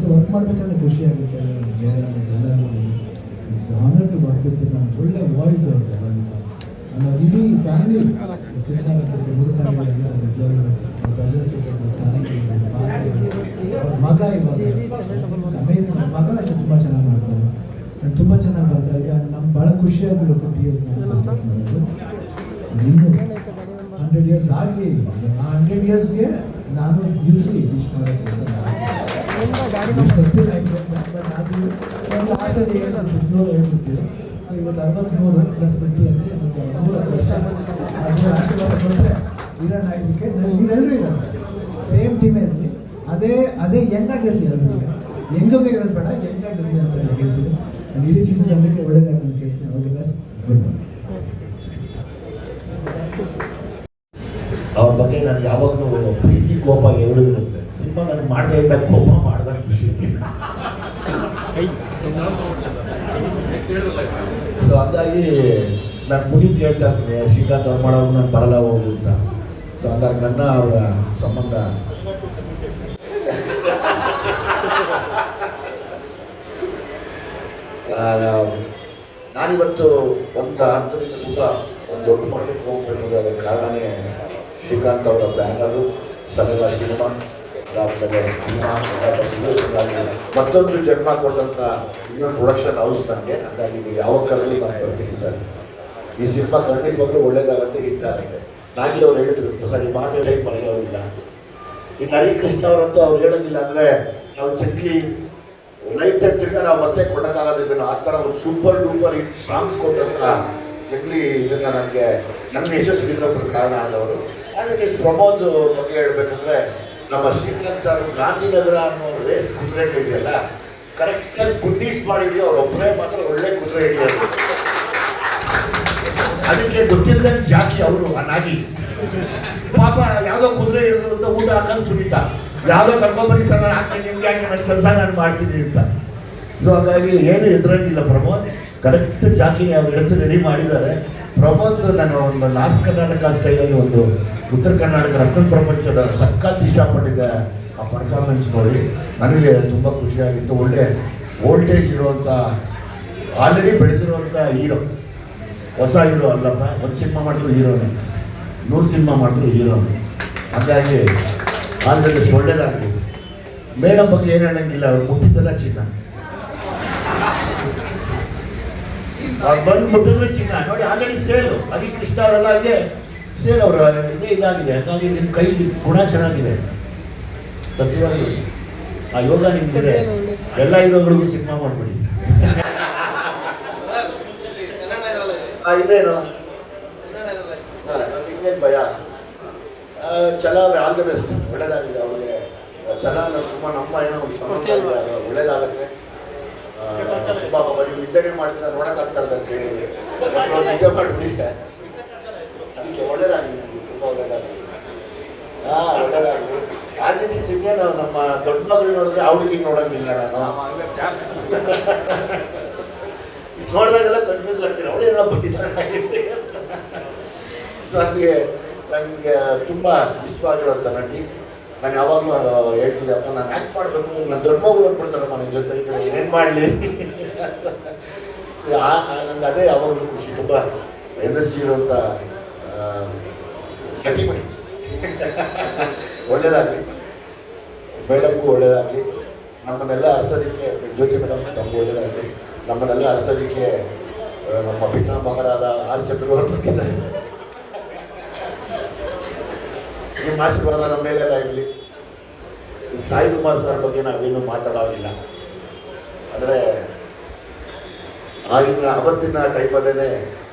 ಜೊತೆ ವರ್ಕ್ ಮಾಡಬೇಕಂದ್ರೆ ಖುಷಿ ಆಗುತ್ತೆ. ಜಯರಾಮ್ ಎಲ್ಲರೂ it's honour to work with him. ಒಳ್ಳೆ ವಾಯ್ಸ್ ಅವ್ರಿಗೆ ಎಲ್ಲ ಇಡೀ ಫ್ಯಾಮಿಲಿ ಸಿನಿಮಾ ಮಗ ಇವಾಗ ಅಮೇಝಿಂಗ್. ಮಗ ಅಷ್ಟೇ ತುಂಬ ಚೆನ್ನಾಗಿ ಮಾಡ್ತಾರೆ, ತುಂಬ ಚೆನ್ನಾಗಿ ಬರ್ತಾರೆ. ಈಗ ನಮ್ಗೆ ಭಾಳ ಖುಷಿ ಆಗ್ತಿಲ್ಲ 50 years ಇನ್ನು 100 years ಆಗಲಿ. ಆ 100 yearsಗೆ ನಾನು ಇರಲಿ ವಿಶ್ ಮಾಡೋಕ್ಕೆ ಗೊತ್ತಿಲ್ಲ. ಅದು ಆಸೆಗೆ ಹೇಳ್ಬಿಡ್ತೀವಿ. ಸೊ ಇವತ್ತು 63 + 50 ಅಂದರೆ ಮತ್ತು 30 ವರ್ಷ ಅದು ಆಶೀರ್ವಾದ ಕೊಟ್ಟರೆ ಇರೋಣ. ಇದಕ್ಕೆ ನೀವೆಲ್ಲರೂ ಇರೋಣ, ಸೇಮ್ ಟೀಮೇ ಇರಲಿ. ಅದೇ ಹೆಂಗಾಗಿರಲಿ, ಎಲ್ಲರೂ ಹೆಂಗೆ ಇರೋದು ಬೇಡ, ಹೆಂಗಾಗಿರಲಿ ಅಂತ ನಾನು ಹೇಳ್ತೀನಿ. ನಾನು ಇಡೀ ಚಿತ್ರರಂಗಕ್ಕೆ ಒಳ್ಳೆಯದಾಗಿ ನಾನು ಕೇಳ್ತೀನಿ. ಅವ್ರಿಗೆಲ್ಲ ಗುಡ್ ಮಾರ್ನಿಂಗ್. ಅವ್ರ ಬಗ್ಗೆ ನನಗೆ ಯಾವಾಗಲೂ ಪ್ರೀತಿ ಕೋಪ ಎರಡೂ ಇರುತ್ತೆ. ಸಿನಿಮಾ ನನಗೆ ಮಾಡದೇ ಇದ್ದ ಕೋಪ ಮಾಡಿದಾಗ ಖುಷಿ. ಸೊ ಹಂಗಾಗಿ ನಾನು ಮುಗಿದು ಕೇಳ್ತಾ ಇರ್ತೀನಿ, ಶ್ರೀಕಾಂತ್ ಅವ್ರು ಮಾಡೋರು ನಾನು ಬರಲ್ಲ ಹೋಗು ಅಂತ. ಸೊ ಹಂಗಾಗಿ ನನ್ನ ಅವರ ಸಂಬಂಧ ನಾನಿವತ್ತು ಒಂದು ಹಂತದಿಂದ ತುಂಬ ಒಂದು ದೊಡ್ಡ ಮಟ್ಟಕ್ಕೆ ಹೋಗ್ಬೇಕು. ಅದಕ್ಕೆ ಕಾರಣನೇ ಶ್ರೀಕಾಂತ್ ಅವರ ಬ್ಯಾನರು, ಸಲಗ ಸಿನಿಮಾ, ಅದಾದಮೇಲೆ ಮತ್ತೊಂದು ಜನ್ಮ ಕೊಟ್ಟಂಥ ಇನ್ನೊಂದು ಪ್ರೊಡಕ್ಷನ್ ಹೌಸ್ ನನಗೆ. ಹಾಗಾಗಿ ನೀವು ಯಾವ ಕಾಲದಲ್ಲಿ ನಾನು ಬರ್ತೀನಿ ಸರ್. ಈ ಸಿನಿಮಾ ಖಂಡಿತವಾಗ್ಲೂ ಒಳ್ಳೇದಾಗತ್ತೆ, ಹಿಟ್ ಆಗುತ್ತೆ. ನಾಗಿ ಅವ್ರು ಹೇಳಿದ್ರು ಸರ್, ಈ ಮಾತು ಹೇಳಿ ಮರೆಯೋದಿಲ್ಲ. ಇನ್ನು ಹರಿಕೃಷ್ಣ ಅವರಂತೂ ಅವ್ರು ಹೇಳೋದಿಲ್ಲ. ಅಂದರೆ ನಾವು ಚಕ್ಲಿ ಲೈಫ್ ಟೈಮ್ ತಿರ್ಗ ನಾವು ಮತ್ತೆ ಕೊಡೋಕ್ಕಾಗೋದಿಲ್ಲ. ಆ ಥರ ಒಂದು ಸೂಪರ್ ಡೂಪರ್ ಹಿಟ್ ಸಾಂಗ್ಸ್ ಕೊಟ್ಟಂಥ ಚಕ್ಲಿ ಇದನ್ನು ನನ್ನ ಯಶಸ್ವಿಗೋದ್ರ ಕಾರಣ ಆದವರು. ಹಾಗಾಗಿ ಪ್ರಮೋದ್ ಬಗ್ಗೆ ಹೇಳ್ಬೇಕಂದ್ರೆ, ನಮ್ಮ ಶ್ರೀಕಾಂತ್ ಸರ್ ಗಾಂಧಿನಗರ ಅನ್ನೋ ರೇಸ್ ಕುದುರೆ ಇದೆಯಲ್ಲ, ಕರೆಕ್ಟಾಗಿ ಗುಂಡೀಸ್ ಮಾಡಿ ಹಿಡಿಯೋ ಅವ್ರು ಒಬ್ಬರೇ ಮಾತ್ರ ಒಳ್ಳೆ ಕುದುರೆ ಹಿಡಿಯೋದು. ಅದಕ್ಕೆ ಗೊತ್ತಿಲ್ಲದಂಗೆ ಜಾಕಿ ಅವರು ಆ ನಾಗಿ ಪಾಪ ಯಾವುದೋ ಕುದುರೆ ಹಿಡಿದ್ರು ಅಂತ ಊಟ ಹಾಕೊಂಡು ಕುಣಿತ, ಯಾವುದೋ ಕರ್ಕೊಂಬರಿ ಸರ್ ನಾನು ಹಾಕ್ತೀನಿ, ನಿಮ್ಗೆ ಹಾಕಿ ನನ್ನ ಕೆಲಸ ನಾನು ಮಾಡ್ತೀನಿ ಅಂತ. ಸೊ ಹಾಗಾಗಿ ಏನು ಎದುರಂಗಿಲ್ಲ ಪ್ರಮೋದ್. ಕರೆಕ್ಟ್ ಜಾಕಿನೇ ಅವ್ರು ಹಿಡಿದು ರೆಡಿ ಮಾಡಿದ್ದಾರೆ. ಪ್ರಮೋದ್ ನಾನು ಒಂದು ನಾರ್ತ್ ಕರ್ನಾಟಕ ಸ್ಟೈಲಲ್ಲಿ ಒಂದು ಉತ್ತರ ಕರ್ನಾಟಕ ರತ್ನ ಪ್ರಪಂಚದ ಸಖತ್ ಇಷ್ಟಪಟ್ಟಿದ್ದೆ ಆ ಪರ್ಫಾರ್ಮೆನ್ಸ್ ನೋಡಿ. ನನಗೆ ತುಂಬ ಖುಷಿಯಾಗಿತ್ತು. ಒಳ್ಳೆ ವೋಲ್ಟೇಜ್ ಇರುವಂಥ, ಆಲ್ರೆಡಿ ಬೆಳೆದಿರುವಂಥ ಹೀರೋ, ಹೊಸ ಹೀರೋ ಅಲ್ಲಪ್ಪ. ಒಂದು ಸಿನಿಮಾ ಮಾಡಿದ್ರು ಹೀರೋನೇ, 100 ಸಿನಿಮಾ ಮಾಡಿದ್ರು ಹೀರೋನೇ. ಹಾಗಾಗಿ ಆಲ್ರೆಡಿ ಒಳ್ಳೇದಾಗಲಿ. ಮೇಡಮ್ ಬಗ್ಗೆ ಏನು ಹೇಳಂಗಿಲ್ಲ, ಅವ್ರು ಮುಟ್ಟಿದ್ದೆಲ್ಲ ಚಿನ್ನ. ಅವ್ರು ಬಂದು ಮುಟ್ಟಿದ್ರೆ ಚಿನ್ನ ನೋಡಿ. ಆಲ್ರೆಡಿ ಸೇಲು ಹರಿಕೃಷ್ಣ ಅವರೆಲ್ಲ ಇದೆ, ಸೇಲ್ ಅವರು ಇದೇ ಇದಾಗಿದೆ. ಹಾಗಾಗಿ ನಿಮ್ಮ ಕೈ ಗುಣ ಚೆನ್ನಾಗಿದೆ, ಸತ್ಯವಾಗಿ ಆ ಯೋಗ ನಿಮ್ಗಿದೆ. ಎಲ್ಲ ಹೀರೋಗಳಿಗೂ ಸಿನಿಮಾ ಮಾಡಿಬಿಡಿ. ಇದೇನು ಮತ್ತೆ ಇನ್ನೇನು ಭಯ. ಛಲ ಆಲ್ ದ ಬೆಸ್ಟ್, ಒಳ್ಳೇದಾಗಿದೆ ಅವ್ರಿಗೆ. ಛಲ ತುಂಬ ನಮ್ಮ ಏನೋ ಸಂಬಂಧ ಇದೆ, ಒಳ್ಳೇದಾಗತ್ತೆ. ತುಂಬ ನೀವು ನಿದ್ದೆನೇ ಮಾಡ್ತೀರ, ನೋಡೋಕ್ಕಾಗ್ತಾ ಇಲ್ಲ ಅಂತ ಹೇಳಿ ನಿದ್ದೆ ಮಾಡಿಬಿಡಿ. ಅದಕ್ಕೆ ಒಳ್ಳೇದಾಗಲಿ, ತುಂಬ ಒಳ್ಳೇದಾಗಲಿ. ಒಳ್ಳೇದಾಗಲಿ. ಆಂಜನಿ ಸಿಂಗ್ಗೆ ನಾವು ನಮ್ಮ ದೊಡ್ಡ ಮಗಳು ನೋಡಿದ್ರೆ ಅವ್ರಿಗೆ ನೋಡೋಂಗಿಲ್ಲ. ನಾನು ನೋಡಿದಾಗೆಲ್ಲ ಕನ್ಫ್ಯೂಸ್ ಆಗ್ತೀನಿ, ಅವಳೇನೋ ಬಂದಿದ್ದಾರೆ. ಸೊ ಹಾಗೆ ನನಗೆ ತುಂಬ ಇಷ್ಟವಾಗಿರೋಂಥ ನಟಿ. ನಾನು ಯಾವಾಗಲೂ ಹೇಳ್ತಿದ್ದೆ, ಅಪ್ಪ ನಾನು ಆ್ಯಕ್ಟ್ ಮಾಡಬೇಕು, ನನ್ನ ದೊಡ್ಡ ಮಗಳು ಅಂದ್ಬಿಡ್ತಾರಮ್ಮ ನನ್ನ ಜೊತೆ, ಈ ಕಡೆ ಏನೇನು ಮಾಡಲಿ. ನನಗೆ ಅದೇ ಯಾವಾಗಲೂ ಖುಷಿ. ತುಂಬ ಎನರ್ಜಿ ಇರುವಂಥ ಗಟ್ಟಿ ಮಾಡಿ. ಒಳ್ಳೇದಾಗಲಿ, ಮೇಡಮ್ಗೂ ಒಳ್ಳೇದಾಗಲಿ. ನಮ್ಮನ್ನೆಲ್ಲ ಅರಸೋದಕ್ಕೆ ಜ್ಯೋತಿ ಮೇಡಮ್ ತಮ್ಗೆ ಒಳ್ಳೇದಾಗಲಿ. ನಮ್ಮನ್ನೆಲ್ಲ ಅರಸೋದಕ್ಕೆ ನಮ್ಮ ಪಿತಾಮಹರಾದ ಆರ್ ಚಂದ್ರು ಅವರು ಬಂದಿದ್ದಾರೆ. ನಿಮ್ಮ ಆಶೀರ್ವಾದ ನಮ್ಮ ಮೇಲೆಲ್ಲ ಇರಲಿ. ಸಾಯಿ ಕುಮಾರ್ ಸರ್ ಬಗ್ಗೆ ನಾವೇನು ಮಾತಾಡೋದಿಲ್ಲ. ಅಂದರೆ ಆಗಿನ ಅವತ್ತಿನ ಟೈಮಲ್ಲೇ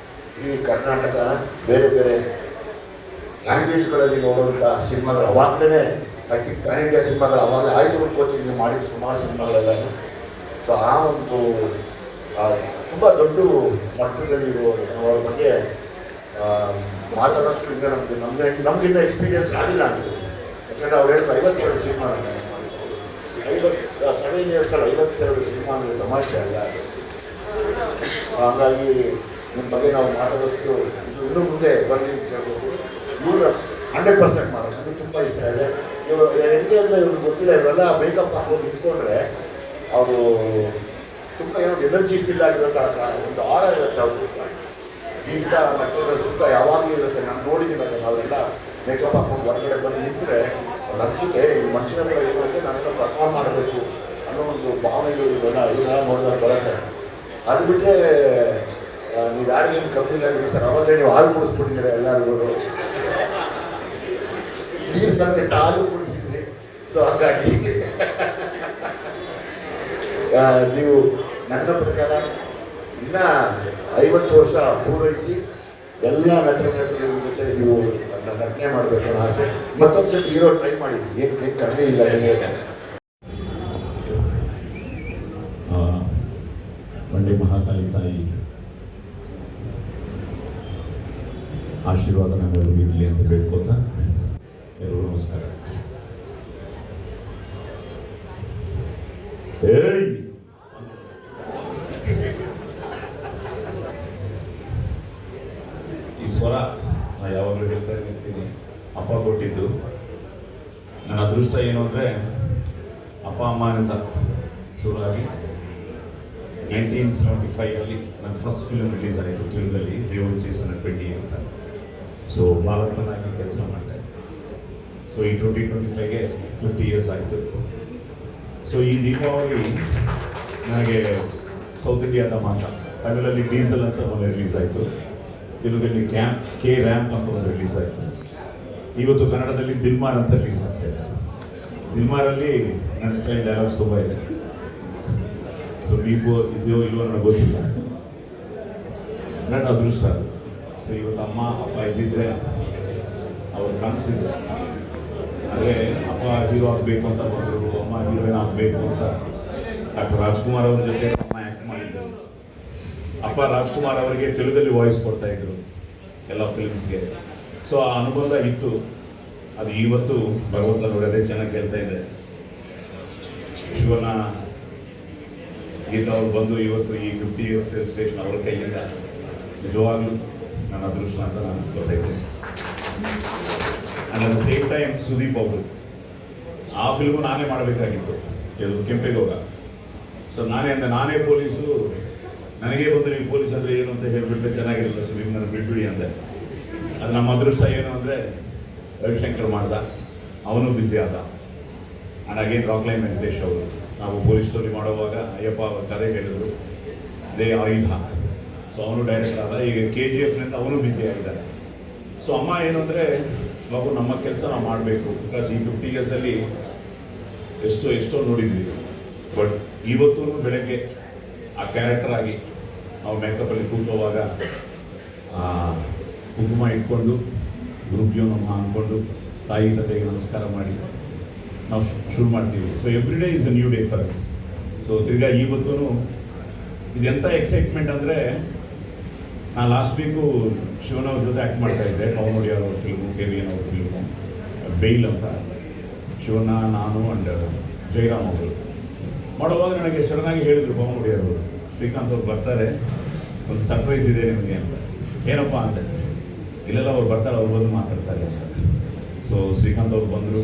ಈ ಕರ್ನಾಟಕ ಬೇರೆ ಬೇರೆ ಲ್ಯಾಂಗ್ವೇಜ್ಗಳಲ್ಲಿ ನೋಡುವಂಥ ಸಿನಿಮಾಗಳು ಅವಾಗಲೇ, ಐ ಥಿಂಕ್ ಪ್ಯಾನ್ ಇಂಡಿಯಾ ಸಿನಿಮಾಗಳು ಅವಾಗಲೇ ಆಯಿತು ಅನ್ಕೋತೀನಿ. ನೀವು ಮಾಡಿದ ಸುಮಾರು ಸಿನಿಮಾಗಳೆಲ್ಲ. ಸೊ ಆ ಒಂದು ತುಂಬ ದೊಡ್ಡ ಮಟ್ಟದಲ್ಲಿ ಇರುವವರು ಅವ್ರ ಬಗ್ಗೆ ಮಾತಾಡೋಷ್ಟು ಈಗ ನಮಗಿನ್ನ ಎಕ್ಸ್ಪೀರಿಯನ್ಸ್ ಆಗಿಲ್ಲ ಅಂತ. ಯಾಕಂದರೆ ಅವ್ರು ಹೇಳಿದ್ರು 52 ಸಿನಿಮಾ, 7 ಇಯರ್ಸಲ್ಲಿ 52 ಸಿನಿಮಾ ಅಂದರೆ ತಮಾಷೆ ಅಲ್ಲ. ಹಾಗಾಗಿ ನಿಮ್ಮ ಬಗ್ಗೆ ನಾವು ಮಾತಾಡೋಷ್ಟು ಇನ್ನೂ ಮುಂದೆ ಬರಲಿ ಅಂತ ಹೇಳ್ಬೋದು. ಇವರು 100% ಮಾಡೋದು ನನಗೆ ತುಂಬ ಇಷ್ಟ ಇದೆ. ಇವರು ಹೆಂಗೆ ಅಂದರೆ ಇವ್ರಿಗೆ ಗೊತ್ತಿಲ್ಲ, ಇವರೆಲ್ಲ ಮೇಕಪ್ ಹಾಕೊಂಡು ನಿಂತ್ಕೊಂಡ್ರೆ ಅವರು ತುಂಬ ಏನೋ ಎನರ್ಜಿ ಫಿಲ್ ಆಗಿರೋ ತನಕ ಒಂದು ಆರ ಇರುತ್ತೆ ಅವ್ರು ಗೀತ ನಟರ ಸುತ್ತ ಯಾವಾಗಲೂ ಇರುತ್ತೆ. ನಾನು ನೋಡಿದ್ದೀನಿ ನಾವೆಲ್ಲ ಮೇಕಪ್ ಹಾಕೊಂಡು ಹೊರಗಡೆ ಬಂದು ನಿಂತರೆ ಒಂದು ಅನಿಸುತ್ತೆ ಈ ಮನುಷ್ಯನ ಹತ್ರ ಇರುವಂತೆ ನಾನೆಲ್ಲ ಪರ್ಫಾರ್ಮ್ ಮಾಡಬೇಕು ಅನ್ನೋ ಒಂದು ಭಾವನೆಗಳು ಇವನ್ನ ನೋಡಿದಾಗ ಬರುತ್ತೆ. ಅದು ಬಿಟ್ಟರೆ ನೀವು ಯಾರಿಗೇನು ಕಮ್ಮಿ ಆಗಿದೆ ಸರ್, ಅವಾಗಲೇ ನೀವು ಹಾಲು ಕುಡಿಸ್ಬಿಟ್ಟಿದ್ದೀರ ಎಲ್ಲರಿಗೂ, ನೀರು ಸಮೇತ ಹಾಲು ಕುಡಿಸಿದ್ರಿ. ಸೊ ಹಾಗಾಗಿ ನೀವು ನನ್ನ ಪ್ರಕಾರ ಇನ್ನು 50 ವರ್ಷ ಪೂರೈಸಿ ಎಲ್ಲ ನಟರ ಜೊತೆ ನೀವು ನಟನೆ ಮಾಡಬೇಕು ಅನ್ನೋ ಆಸೆ. ಮತ್ತೊಂದು ಸತಿ ಹೀರೋ ಟ್ರೈ ಮಾಡಿ, ಏನು ಕಡಿಮೆ ಇಲ್ಲ ನಿಮಗೆ. ಮಂಡ್ಯ ಮಹಾಕಾಳಿ ತಾಯಿ ಆಶೀರ್ವಾದ ನಮ್ಮೆಲ್ಲರಿಗೂ ಇರಲಿ ಅಂತ ಬೇಡ್ಕೋತಾ ಎಲ್ಲರಿಗೂ ನಮಸ್ಕಾರ. ಈ ಸ್ವರ ನಾನು ಯಾವಾಗಲೂ ಹೇಳ್ತಾ ಇರ್ತೀನಿ, ಅಪ್ಪ ಕೊಟ್ಟಿದ್ದು. ನನ್ನ ಅದೃಷ್ಟ ಏನು ಅಂದರೆ ಅಪ್ಪ ಅಮ್ಮನಿಂದ ಶುರುವಾಗಿ 1975 ನನ್ನ ಫಸ್ಟ್ ಫಿಲ್ಮ್ ರಿಲೀಸ್ ಆಯಿತು ತೆಲುಗಲ್ಲಿ, ದೇವರು ಚೇಸನ ಪೆಂಡಿ ಅಂತ. ಸೊ ಬಾಲಕನಾಗಿ ಕೆಲಸ ಮಾಡಿದೆ. ಸೊ ಈ 2025ಗೆ 50 ಇಯರ್ಸ್ ಆಯಿತು. ಸೊ ಈ ದೀಪಾವಳಿ ನನಗೆ ಸೌತ್ ಇಂಡಿಯಾದ ಮಾತ, ತಮಿಳಲ್ಲಿ ಡೀಸೆಲ್ ಅಂತ ಒಂದು ರಿಲೀಸ್ ಆಯಿತು, ತೆಲುಗಲ್ಲಿ ಕೆ ರ್ಯಾಂಪ್ ಅಂತ ಒಂದು ರಿಲೀಸ್ ಆಯಿತು. ಇವತ್ತು ಕನ್ನಡದಲ್ಲಿ ದಿಲ್ಮಾರ್ ಅಂತ ರಿಲೀಸ್ ಆಗ್ತಾ ಇದೆ. ದಿಲ್ಮಾರಲ್ಲಿ ನನ್ನ ಸ್ಟೈಲ್ ಡೈಲಾಗ್ಸ್ ತುಂಬ ಇದೆ. ಸೊ ನೀವು ಇದೆಯೋ ಇಲ್ವೋ ನನಗೆ ಗೊತ್ತಿಲ್ಲ, ನನ್ನ ಅದೃಷ್ಟ ಅದು. ಸೊ ಇವತ್ತು ಅಮ್ಮ ಅಪ್ಪ ಇದ್ದಿದ್ರೆ ಅವ್ರ ಕನಸಿದ್ರು, ಆದರೆ ಅಪ್ಪ ಹೀರೋ ಆಗಬೇಕು ಅಂತ ಬಂದರು, ಅಮ್ಮ ಹೀರೋಯಿನ್ ಆಗಬೇಕು ಅಂತ ಡಾಕ್ಟರ್ ರಾಜ್ಕುಮಾರ್ ಅವ್ರ ಜೊತೆ ಅಮ್ಮ ಆ್ಯಕ್ಟ್ ಮಾಡಿದ್ದರು. ಅಪ್ಪ ರಾಜ್ಕುಮಾರ್ ಅವರಿಗೆ ತೆಲುಗಲ್ಲಿ ವಾಯ್ಸ್ ಕೊಡ್ತಾಯಿದ್ರು ಎಲ್ಲ ಫಿಲ್ಮ್ಸ್ಗೆ. ಸೊ ಆ ಅನುಬಂಧ ಇತ್ತು. ಅದು ಇವತ್ತು ಭಗವಂತ ನೋಡೋದೇ ಚೆನ್ನಾಗಿ ಕೇಳ್ತಾ ಇದೆ. ಶಿವನ ಗೀತಾ ಅವ್ರು ಬಂದು ಇವತ್ತು ಈ 50 ಇಯರ್ಸ್ ಫಿಲ್ಮ್ ಸ್ಟೇಷನ್ ಅವರ ಕೈಯಿಂದ ನಿಜವಾಗ್ಲೂ ನನ್ನ ಅದೃಷ್ಟ ಅಂತ ನಾನು ಗೊತ್ತಾಯ್ತೀನಿ. And at the same time Sudeep ಅವರು ಆ ಫಿಲ್ಮು ನಾನೇ ಮಾಡಬೇಕಾಗಿತ್ತು, ಇದು ಕೆಂಪೇಗೌಡ. ಸೊ ನಾನೇ ಪೊಲೀಸು, ನನಗೆ ಬಂದರೆ ಈ ಪೊಲೀಸ್ ಅಂದರೆ ಏನು ಅಂತ ಹೇಳಿಬಿಟ್ರೆ ಚೆನ್ನಾಗಿರಲಿಲ್ಲ, ಸೊ ನೀವು ನನಗೆ ಬಿಟ್ಬಿಡಿ ಅಂದೆ. ಅದು ನಮ್ಮ ಅದೃಷ್ಟ ಏನು ಅಂದರೆ ರವಿಶಂಕರ್ ಮಾಡ್ದ, ಅವನು ಬ್ಯುಸಿ ಆದ. ಆ್ಯಂಡ್ ಅಗೇನ್ ರಾಕ್ಲೈನ್ ವೆಂಕಟೇಶ್ ಅವರು, ನಾವು ಪೊಲೀಸ್ ಸ್ಟೋರಿ ಮಾಡುವಾಗ ಅಯ್ಯಪ್ಪ ಅವ್ರ ಕಥೆ ಹೇಳಿದ್ರು, ಅದೇ ಆಯುಧ. ಸೊ ಅವನು ಡೈರೆಕ್ಟರ್ ಆದ. ಈಗ KGFನಿಂದ ಅವನು ಬ್ಯುಸಿ ಆಗಿದ್ದಾರೆ. ಸೊ ಅಮ್ಮ ಏನು ಅಂದರೆ, ಬಾಬು ನಮ್ಮ ಕೆಲಸ ನಾವು ಮಾಡಬೇಕು, ಬಿಕಾಸ್ ಈ 50 ಇಯರ್ಸಲ್ಲಿ ಎಷ್ಟೋ ನೋಡಿದ್ವಿ. ಬಟ್ ಇವತ್ತೂ ಬೆಳಗ್ಗೆ ಆ ಕ್ಯಾರೆಕ್ಟರ್ ಆಗಿ ನಾವು ಮೇಕಪ್ಪಲ್ಲಿ ಕೂತ್ಕೋವಾಗ ಕುಂಕುಮ ಇಟ್ಕೊಂಡು ಗುರುಭ್ಯೋ ನಮಃ ಅಂದ್ಕೊಂಡು ತಾಯಿ ತಂದೆಗೆ ನಮಸ್ಕಾರ ಮಾಡಿ ನಾವು ಶುರು ಮಾಡ್ತೀವಿ. So every day is a new day for us. So ತಿರ್ಗಾ ಇವತ್ತೂ ಇದೆಂಥ ಎಕ್ಸೈಟ್ಮೆಂಟ್ ಅಂದರೆ, ನಾನು ಲಾಸ್ಟ್ ವೀಕು ಶಿವನವ್ರ ಜೊತೆ ಆ್ಯಕ್ಟ್ ಮಾಡ್ತಾಯಿದ್ದೆ, ಪವನ್ ಒಡೆಯರ್ ಅವ್ರ ಫಿಲ್ಮು, KVN ಅವ್ರ ಫಿಲ್ಮು ಬೇಲ್ ಅಂತ. ಶಿವನ, ನಾನು ಆ್ಯಂಡ್ ಜಯರಾಮ್ ಅವರು ಮಾಡುವಾಗ ನನಗೆ ಸಡನ್ನಾಗಿ ಹೇಳಿದರು ಪವನ್ ಒಡೆಯರ್ ಅವರು, ಶ್ರೀಕಾಂತ್ ಅವ್ರು ಬರ್ತಾರೆ, ಒಂದು ಸರ್ಪ್ರೈಸ್ ಇದೆ ನಿಮಗೆ ಅಂತ. ಏನಪ್ಪ ಅಂತ. ಇಲ್ಲೆಲ್ಲ ಅವ್ರು ಬರ್ತಾರೆ, ಅವ್ರು ಬಂದು ಮಾತಾಡ್ತಾರೆ ಅಂತ. ಸೊ ಶ್ರೀಕಾಂತ್ ಅವ್ರು ಬಂದರು,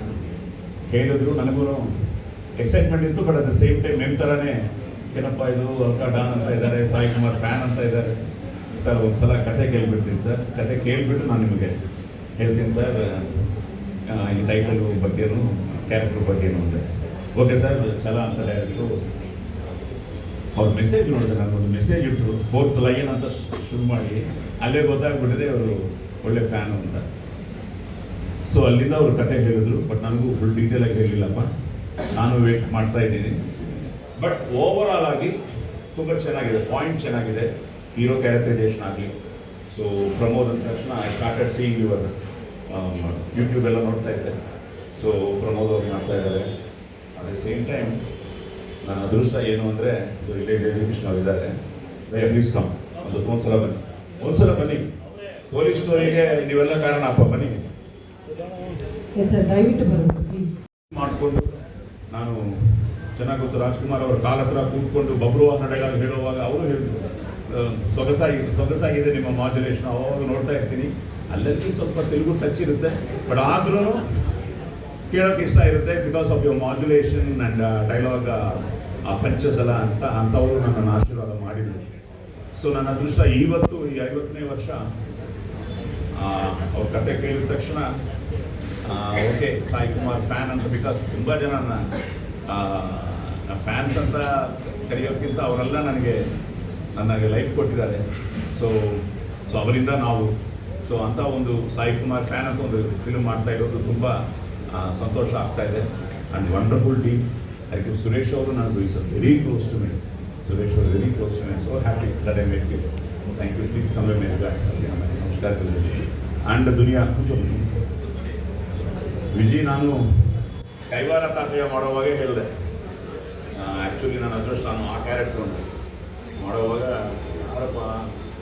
ಹೇಳಿದ್ರು, ನನಗೂ ಎಕ್ಸೈಟ್ಮೆಂಟ್ ಇತ್ತು. But at the same time ನಿಮ್ಮ ಥರನೇ ಏನಪ್ಪ ಇದು ಅಲ್ಕಾ ಡಾನ್ ಅಂತ ಇದ್ದಾರೆ, ಸಾಯಿ ಕುಮಾರ್ ಫ್ಯಾನ್ ಅಂತ ಇದ್ದಾರೆ ಸರ್, ಒಂದು ಸಲ ಕಥೆ ಕೇಳಿಬಿಡ್ತೀನಿ ಸರ್, ಕಥೆ ಕೇಳಿಬಿಟ್ಟು ನಾನು ನಿಮಗೆ ಹೇಳ್ತೀನಿ ಸರ್ ಈ ಟೈಟಲು ಬಗ್ಗೆನೂ ಕ್ಯಾರೆಕ್ಟರ್ ಬಗ್ಗೆನೂ ಅಂತ. ಓಕೆ ಸರ್ ಛಲ ಅಂತ ಡೈರೆಕ್ಟ್ರು ಅವ್ರ ಮೆಸೇಜ್ ನೋಡಿದ್ರೆ, ನನಗೊಂದು ಮೆಸೇಜ್ ಇಟ್ಟರು, 4th ಲೈನ್ ಅಂತ ಶುರು ಮಾಡಿ, ಅಲ್ಲೇ ಗೊತ್ತಾಗ್ಬಿಟ್ಟಿದೆ ಅವರು ಒಳ್ಳೆ ಫ್ಯಾನು ಅಂತ. ಸೊ ಅಲ್ಲಿಂದ ಅವರು ಕತೆ ಹೇಳಿದ್ರು. ಬಟ್ ನನಗೂ ಫುಲ್ ಡೀಟೇಲಾಗಿ ಹೇಳಿಲ್ಲಪ್ಪ, ನಾನು ವೇಟ್ ಮಾಡ್ತಾ ಇದ್ದೀನಿ. ಬಟ್ ಓವರ್ ಆಲ್ ಆಗಿ ತುಂಬ ಚೆನ್ನಾಗಿದೆ, ಪಾಯಿಂಟ್ ಚೆನ್ನಾಗಿದೆ, ಹೀರೋ ಕ್ಯಾರೆಕ್ಟರೈಸೇಷನ್ ಆಗಲಿ. ಸೊ ಪ್ರಮೋದ್ ಅಂದ ತಕ್ಷಣ I started seeing your YouTube ಎಲ್ಲ ನೋಡ್ತಾ ಇದ್ದೆ. ಸೊ ಪ್ರಮೋದ್ ಅವ್ರು ಮಾಡ್ತಾ ಇದ್ದಾರೆ. ಅಟ್ ದ ಸೇಮ್ ಟೈಮ್ ನನ್ನ ಅದೃಷ್ಟ ಏನು ಅಂದರೆ, ಇಲ್ಲೇ ಜಯಕೃಷ್ಣ ಅವರು ಇದ್ದಾರೆ, ಪ್ಲೀಸ್ ಕಮ್, ಒಂದ್ಸಲ ಬನ್ನಿ ಪೊಲೀಸ್ ಸ್ಟೋರಿಗೆ ನೀವೆಲ್ಲ ಕಾರಣ ಅಪ್ಪ, ಬನ್ನಿ ದಯವಿಟ್ಟು ಬರಬೇಕು ಪ್ಲೀಸ್. ಮಾಡಿಕೊಂಡು ನಾನು ಚೆನ್ನಾಗಿ ಗೊತ್ತು, ರಾಜ್ಕುಮಾರ್ ಅವರ ಕಾಲ ಹತ್ರ ಕೂತ್ಕೊಂಡು ಬಬ್ರು ನಡೆದಾಗ ಹೇಳುವಾಗ ಅವರು ಹೇಳಿದ್ರು, ಸೊಗಸಾಗಿದೆ ನಿಮ್ಮ ಮಾಡ್ಯುಲೇಷನ್. ಅವಾಗ ನೋಡ್ತಾ ಇರ್ತೀನಿ, ಅಲ್ಲಲ್ಲಿ ಸ್ವಲ್ಪ ತೆಲುಗು ಟಚ್ ಇರುತ್ತೆ. ಬಟ್ ಆದ್ರೂ ಕೇಳೋಕೆ ಇಷ್ಟ ಇರುತ್ತೆ because of your modulation and dialogue punches ಎಲ್ಲ ಅಂಥವರು ನನ್ನನ್ನು ಆಶೀರ್ವಾದ ಮಾಡಿದರು. ಸೊ ನನ್ನ ಅದೃಷ್ಟ ಇವತ್ತು ಈ 50ನೇ ವರ್ಷ ಅವ್ರ ಕತೆ ಕೇಳಿದ ತಕ್ಷಣ ಓಕೆ ಸಾಯಿ ಕುಮಾರ್ ಫ್ಯಾನ್ ಅಂತ, ಬಿಕಾಸ್ ತುಂಬ ಜನ ಫ್ಯಾನ್ಸ್ ಅಂತ ಕರೆಯೋಕ್ಕಿಂತ ಅವರೆಲ್ಲ ನನಗೆ ಲೈಫ್ ಕೊಟ್ಟಿದ್ದಾರೆ. ಸೊ ಅವರಿಂದ ನಾವು ಅಂಥ ಒಂದು ಸಾಯಿ ಕುಮಾರ್ ಫ್ಯಾನ್ ಅಂತ ಒಂದು ಫಿಲ್ಮ್ ಮಾಡ್ತಾ ಇರೋದು ತುಂಬ ಸಂತೋಷ ಆಗ್ತಾ ಇದೆ. And wonderful team. Thank you. Suresh ಅವರು ನನಗೆ is very close to me. Suresh ಅವರು very close to me. So happy that I make it. Thank you. Please come my regards. ನಮಸ್ಕಾರ. ಆ್ಯಂಡ್ ದುನಿಯಾ ವಿಜಿ, ನಾನು ಕೈವಾರ ತಾತಯ್ಯ ಮಾಡೋವಾಗೇ ಹೇಳಿದೆ, ಆ್ಯಕ್ಚುಲಿ ನನ್ನ ಅದೃಷ್ಟ ನಾನು ಆ ಕ್ಯಾರೆಕ್ಟ್ರು ಮಾಡೋವಾಗ ಯಾರಪ್ಪ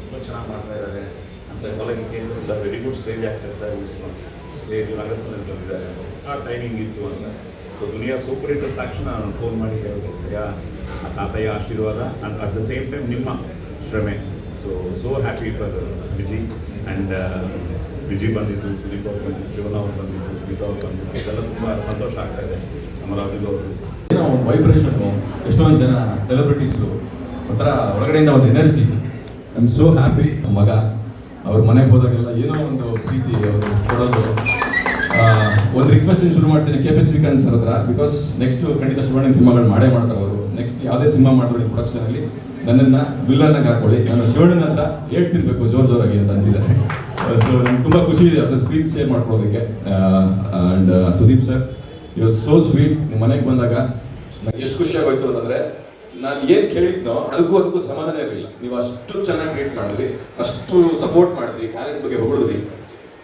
ತುಂಬ ಚೆನ್ನಾಗಿ ಮಾಡ್ತಾ ಇದ್ದಾರೆ ಅಂತ ಹೊಲಗೆ ಕೇಳಿದ್ರು. Sir very good stage actor sir, stage ರಂಗಸ್ಥಳದಲ್ಲಿ ಬಂದಿದ್ದಾರೆ, ಆ ಟೈಮಿಂಗ್ ಇತ್ತು ಅಂತ. ಸೊ ದುನಿಯಾ ಸೂಪರ್ ಹಿಟ್ ಅಂದ ತಕ್ಷಣ ನಾನು ಫೋನ್ ಮಾಡಿ ಹೇಳಿದೆ, ಆ ತಾತಯ್ಯ ಆಶೀರ್ವಾದ and at the same time ನಿಮ್ಮ ಶ್ರಮೆ. So happy for Viji. And Viji ಬಂದಿದ್ದು, ಸುದೀಪ್ ಅವ್ರು ಬಂದಿದ್ದು, ಶಿವನ ಅವ್ರು ಬಂದಿದ್ದು, ಗೀತಾ ಅವ್ರು ಬಂದಿದ್ದು, ಇದೆಲ್ಲ ತುಂಬ ಸಂತೋಷ ಆಗ್ತಾ ಇದೆ. ಅಮರಾವತಿ ಅವರು ಏನೋ ವೈಬ್ರೇಷನ್ನು, ಎಷ್ಟೊಂದು ಜನ ಸೆಲೆಬ್ರಿಟೀಸು ಒಂಥರ ಒಳಗಡೆಯಿಂದ ಒಂದು energy. I am so happy. ಮಗ ಅವ್ರ ಮನೆಗೆ ಹೋದಾಗೆಲ್ಲ ಏನೋ ಒಂದು ಪ್ರೀತಿ ಅವರು ಕೊಡೋದು. ಒಂದು ರಿಕ್ವೆಸ್ಟ್ ಶುರು ಮಾಡ್ತೀನಿ KP ಶ್ರೀಕಾಂತ್ ಸರ್ ಹತ್ರ, ಬಿಕಾಸ್ ನೆಕ್ಸ್ಟ್ ಖಂಡಿತ ಶಿವಣ್ಣನ ಸಿನಿಮಾಗಳು ಮಾಡ್ತಾರೆ ಅವರು. ನೆಕ್ಸ್ಟ್ ಯಾವುದೇ ಸಿನಿಮಾ ಮಾಡ್ಕೊಳ್ಳಿ ಪ್ರೊಡಕ್ಷನಲ್ಲಿ ನನ್ನನ್ನು ವಿಲ್ಲನ್ನಾಗಿ ಹಾಕೊಳ್ಳಿ. ನಾನು ಶಿವಣ್ಣನ ಹತ್ರ ಹೇಳ್ತಿರ್ಬೇಕು ಜೋರಾಗಿ ಅಂತ ಅನಿಸಿದೆ. ಸೊ ನಂಗೆ ತುಂಬ ಖುಷಿ ಇದೆ ಅದನ್ನ ಸ್ಕ್ರೀನ್ ಶೇರ್ ಮಾಡ್ಕೊಳ್ಳೋದಕ್ಕೆ. And Sudeep sir, you are so sweet. ನಿಮ್ಮ ಮನೆಗೆ ಬಂದಾಗ ನನಗೆ ಎಷ್ಟು ಖುಷಿ ಆಗೋಯ್ತು ಅಂತಂದರೆ, ನಾನು ಏನು ಕೇಳಿದ್ನೋ ಅದಕ್ಕೂ ಸಮಾಧಾನ ಇರಲಿಲ್ಲ. ನೀವು ಅಷ್ಟು ಚೆನ್ನಾಗಿ ಟ್ರೀಟ್ ಮಾಡಿದ್ರಿ, ಅಷ್ಟು ಸಪೋರ್ಟ್ ಮಾಡಿದ್ರಿ, ಟ್ಯಾಲೆಂಟ್ ಬಗ್ಗೆ ಹೊಗಳಿದ್ರಿ.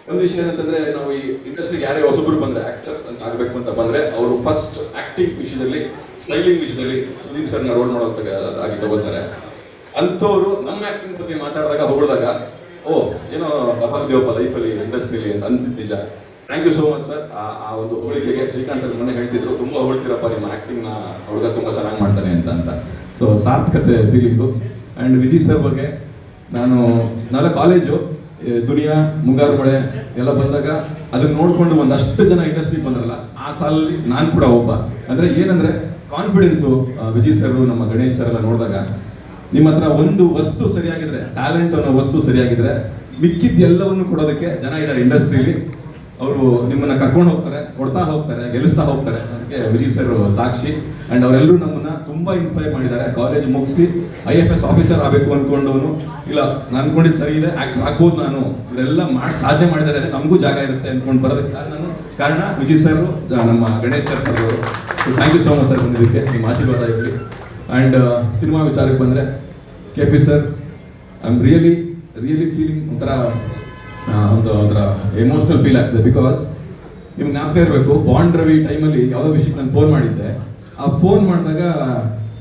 ಒಂದು ವಿಷಯ ಏನಂತಂದರೆ, ನಾವು ಈ ಇಂಡಸ್ಟ್ರಿಗೆ ಯಾರೇ ಹೊಸಬ್ರು ಬಂದರೆ, ಆ್ಯಕ್ಟರ್ಸ್ ಅಂತ ಆಗಬೇಕು ಅಂತ ಬಂದರೆ, ಅವರು ಫಸ್ಟ್ ಆ್ಯಕ್ಟಿಂಗ್ ವಿಷಯದಲ್ಲಿ, ಸ್ಟೈಲಿಂಗ್ ವಿಷಯದಲ್ಲಿ ಸುದೀಪ್ ಸರ್ನ ರೋಲ್ ಆಗಿ ತಗೋತಾರೆ. ಅಂಥವ್ರು ನಮ್ಮ ಆ್ಯಕ್ಟಿಂಗ್ ಬಗ್ಗೆ ಮಾತಾಡಿದಾಗ ಹೊಗಳಿದಾಗ, ಓ ಏನೋ ಅಪಾಗ್ದೇವಪ್ಪ ಲೈಫಲ್ಲಿ ಇಂಡಸ್ಟ್ರಿಯಲ್ಲಿ ಅಂತ ಅನ್ಸಿದ್ದು ನಿಜ. Thank you so much sir. ಆ ಒಂದು ಹೋಳಿಕೆಗೆ ಶ್ರೀಕಾಂತ್ ಸರ್ ಮೊನ್ನೆ ಹೇಳ್ತಿದ್ರು, ತುಂಬ ಹೊಳ್ತಿರಪ್ಪ ನಿಮ್ಮ ಆ್ಯಕ್ಟಿಂಗ್ನ, ಹುಡುಗ ತುಂಬ ಚೆನ್ನಾಗಿ ಮಾಡ್ತಾನೆ ಅಂತ. ಸೊ ಸಾರ್ಥಕತೆ ಫೀಲಿಂಗು. ಆ್ಯಂಡ್ ವಿಜಯ್ ಸರ್ ಬಗ್ಗೆ ನಾವೆಲ್ಲ ಕಾಲೇಜು ದುನಿಯಾ, ಮುಂಗಾರು ಮಳೆ ಎಲ್ಲ ಬಂದಾಗ ಅದನ್ನ ನೋಡಿಕೊಂಡು ಒಂದಷ್ಟು ಜನ ಇಂಡಸ್ಟ್ರಿಗೆ ಬಂದ್ರಲ್ಲ, ಆ ಸಾಲಲ್ಲಿ ನಾನು ಕೂಡ ಒಬ್ಬ. ಅಂದರೆ ಏನಂದರೆ ಕಾನ್ಫಿಡೆನ್ಸು. ವಿಜಯ್ ಸರ್, ನಮ್ಮ ಗಣೇಶ್ ಸರ್ ಎಲ್ಲ ನೋಡಿದಾಗ, ನಿಮ್ಮ ಹತ್ರ ಒಂದು ವಸ್ತು ಸರಿಯಾಗಿದ್ರೆ, ಟ್ಯಾಲೆಂಟ್ ಅನ್ನೋ ವಸ್ತು ಸರಿಯಾಗಿದ್ರೆ, ಮಿಕ್ಕಿದ್ದು ಎಲ್ಲವನ್ನು ಕೊಡೋದಕ್ಕೆ ಜನ ಇದ್ದಾರೆ ಇಂಡಸ್ಟ್ರಿಯಲ್ಲಿ. ಅವರು ನಿಮ್ಮನ್ನ ಕರ್ಕೊಂಡು ಹೋಗ್ತಾರೆ, ಕೊಡ್ತಾ ಹೋಗ್ತಾರೆ, ಗೆಲ್ಲಿಸ್ತಾ ಹೋಗ್ತಾರೆ. ಅದಕ್ಕೆ ವಿಜಯ್ ಸರ್ ಸಾಕ್ಷಿ. ಆ್ಯಂಡ್ ಅವರೆಲ್ಲರೂ ನಮ್ಮನ್ನ ತುಂಬ ಇನ್ಸ್ಪೈರ್ ಮಾಡಿದ್ದಾರೆ. ಕಾಲೇಜ್ ಮುಗಿಸಿ IFS ಆಫೀಸರ್ ಆಗಬೇಕು ಅಂದ್ಕೊಂಡವನು, ಇಲ್ಲ ನಾನು ಅನ್ಕೊಂಡಿದ್ದು ಸರಿ ಇದೆ, ಆ್ಯಕ್ಟರ್ ಆಗ್ಬೋದು ನಾನು, ಇವರೆಲ್ಲ ಸಾಧನೆ ಮಾಡಿದ್ದಾರೆ, ನಮಗೂ ಜಾಗ ಇರುತ್ತೆ ಅಂದ್ಕೊಂಡು ಬರೋದಕ್ಕೆ ಕಾರಣ ವಿಜಯ್ ಸರ್, ನಮ್ಮ ಗಣೇಶ್ ಸರ್ ಅವರು. Thank you so much sir ಬಂದಿದ್ದಕ್ಕೆ, ನಿಮ್ಮ ಆಶೀರ್ವಾದ ಇರಲಿ. ಆ್ಯಂಡ್ ಸಿನಿಮಾ ವಿಚಾರಕ್ಕೆ ಬಂದರೆ, KP sir, I am really feeling ಒಂಥರ ಎಮೋಷ್ನಲ್ ಫೀಲ್ ಆಗ್ತದೆ. ಬಿಕಾಸ್ ನಿಮ್ಗೆ ಜ್ಞಾಪಕ ಇರಬೇಕು, ಬಾಂಡ್ ರವಿ ಟೈಮಲ್ಲಿ ಯಾವುದೋ ವಿಷಯಕ್ಕೆ ನಾನು ಫೋನ್ ಮಾಡಿದ್ದೆ. ಆ ಫೋನ್ ಮಾಡಿದಾಗ